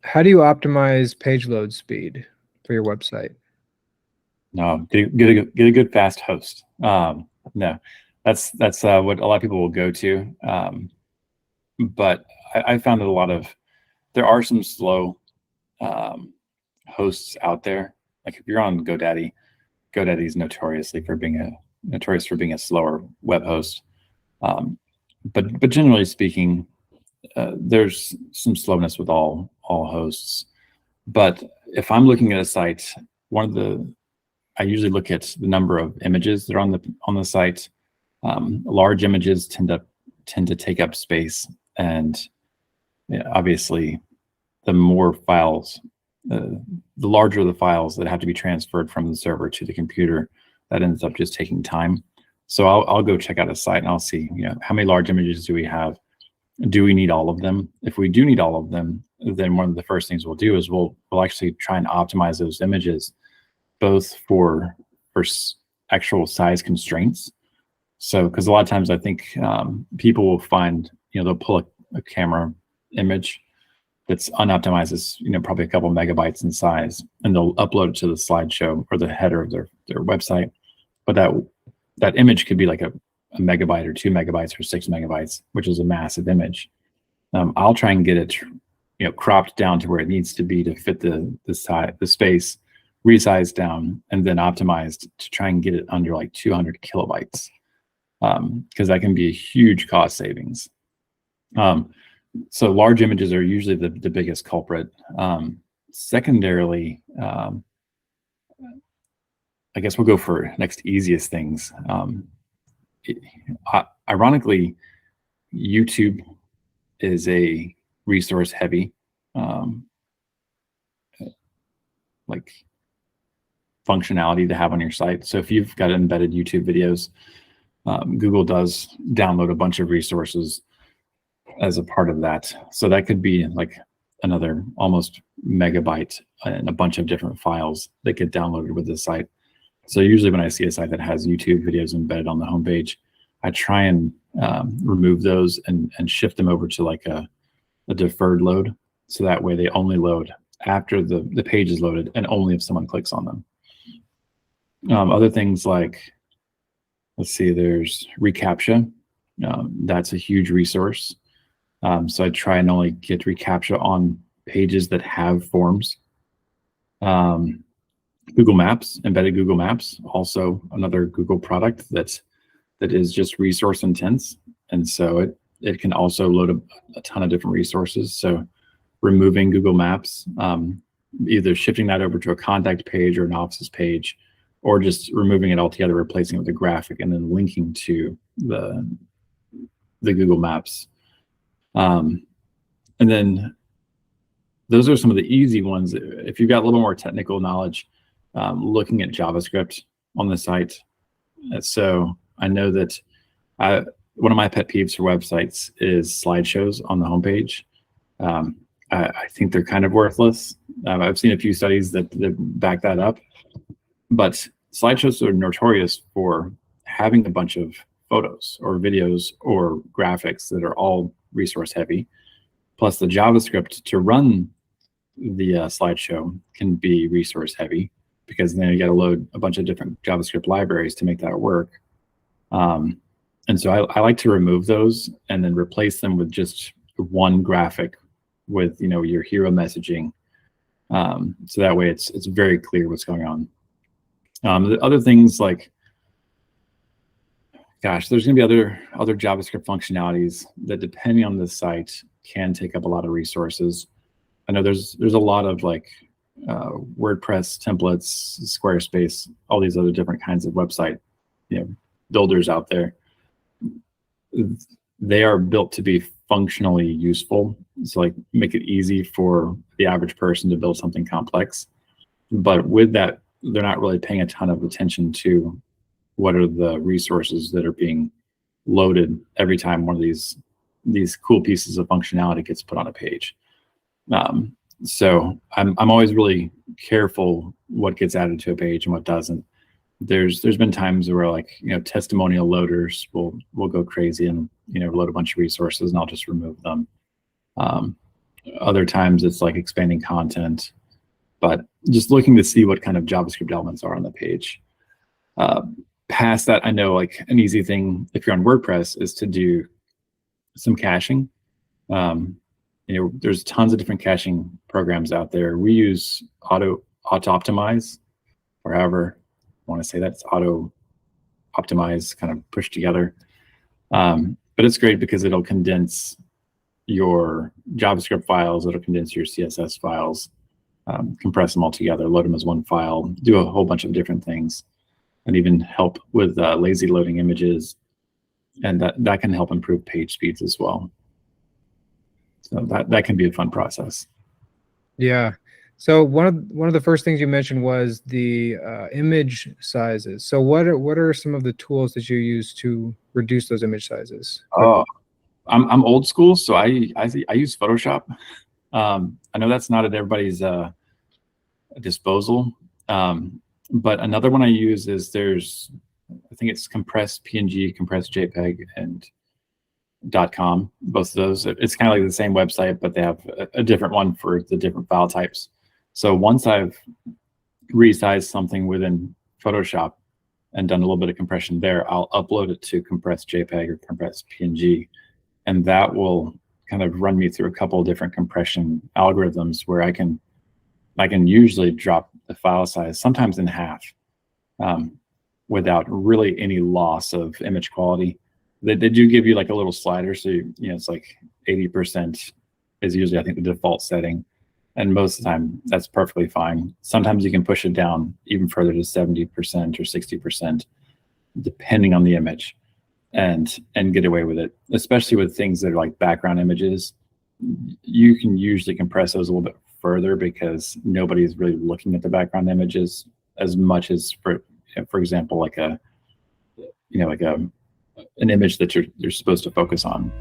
how do you optimize page load speed for your website? No, get a good fast host. No, that's what a lot of people will go to. But I found that there are some slow hosts out there. Like if you're on GoDaddy, GoDaddy's notorious for being a slower web host. But generally speaking, there's some slowness with all hosts. But if I'm looking at a site, I usually look at the number of images that are on the site. Large images tend to take up space, and obviously, the more files, the larger the files that have to be transferred from the server to the computer, that ends up just taking time. So I'll go check out a site and I'll see, how many large images do we have? Do we need all of them? If we do need all of them, then one of the first things we'll do is we'll actually try and optimize those images, both for actual size constraints. So, because a lot of times I think people will find, they'll pull a camera image that's unoptimized, as probably a couple megabytes in size, and they'll upload it to the slideshow or the header of their website. But that image could be like a megabyte or 2 megabytes or 6 megabytes, which is a massive image. I'll try and get it, cropped down to where it needs to be to fit the space, resized down, and then optimized to try and get it under like 200 kilobytes, because that can be a huge cost savings. So large images are usually the biggest culprit. Secondarily, I guess we'll go for next easiest things. Ironically, YouTube is a resource heavy like functionality to have on your site. So if you've got embedded YouTube videos, Google does download a bunch of resources as a part of that. So that could be like another almost megabyte and a bunch of different files that get downloaded with the site. So usually when I see a site that has YouTube videos embedded on the homepage, I try and remove those and shift them over to like a deferred load. So that way they only load after the page is loaded and only if someone clicks on them. Other things like, let's see, there's reCAPTCHA. That's a huge resource. So I try and only get reCAPTCHA on pages that have forms. Google Maps, embedded Google Maps, also another Google product that is just resource intense. And so it can also load a ton of different resources. So removing Google Maps, either shifting that over to a contact page or an offices page, or just removing it altogether, replacing it with a graphic, and then linking to the Google Maps. And then those are some of the easy ones. If you've got a little more technical knowledge, looking at JavaScript on the site. So I know that one of my pet peeves for websites is slideshows on the homepage. I think they're kind of worthless. I've seen a few studies that back that up, but slideshows are notorious for having a bunch of photos or videos or graphics that are all resource heavy. Plus the JavaScript to run the slideshow can be resource heavy, because then you got to load a bunch of different JavaScript libraries to make that work. And so I like to remove those and then replace them with just one graphic with your hero messaging. So that way it's very clear what's going on. The other things like, gosh, there's going to be other JavaScript functionalities that, depending on the site, can take up a lot of resources. I know there's a lot of like WordPress templates, Squarespace, all these other different kinds of website builders out there. They are built to be functionally useful. So like make it easy for the average person to build something complex. But with that, they're not really paying a ton of attention to what are the resources that are being loaded every time one of these cool pieces of functionality gets put on a page. So I'm always really careful what gets added to a page and what doesn't. There's been times where like testimonial loaders will go crazy and load a bunch of resources, and I'll just remove them. Other times it's like expanding content, but just looking to see what kind of JavaScript elements are on the page. Past that, I know like an easy thing if you're on WordPress is to do some caching. There's tons of different caching programs out there. We use auto optimize, or however I want to say that. It's auto optimize, kind of pushed together. But it's great because it'll condense your JavaScript files, it'll condense your CSS files, compress them all together, load them as one file, do a whole bunch of different things, and even help with lazy loading images. And that can help improve page speeds as well. So that can be a fun process. Yeah. So one of the first things you mentioned was the image sizes. So what are some of the tools that you use to reduce those image sizes? Oh, I'm old school, so I use Photoshop. I know that's not at everybody's disposal, but another one I use is I think it's Compressed PNG, Compressed JPEG, and .com. Both of those, it's kind of like the same website, but they have a different one for the different file types. So once I've resized something within Photoshop and done a little bit of compression there, I'll upload it to Compressed JPEG or Compressed PNG, and that will kind of run me through a couple of different compression algorithms where I can usually drop the file size sometimes in half without really any loss of image quality. They do give you like a little slider, so it's like 80% is usually I think the default setting, and most of the time that's perfectly fine. Sometimes you can push it down even further to 70% or 60%, depending on the image, and get away with it. Especially with things that are like background images, you can usually compress those a little bit further because nobody's really looking at the background images as much as for example like an image that you're supposed to focus on.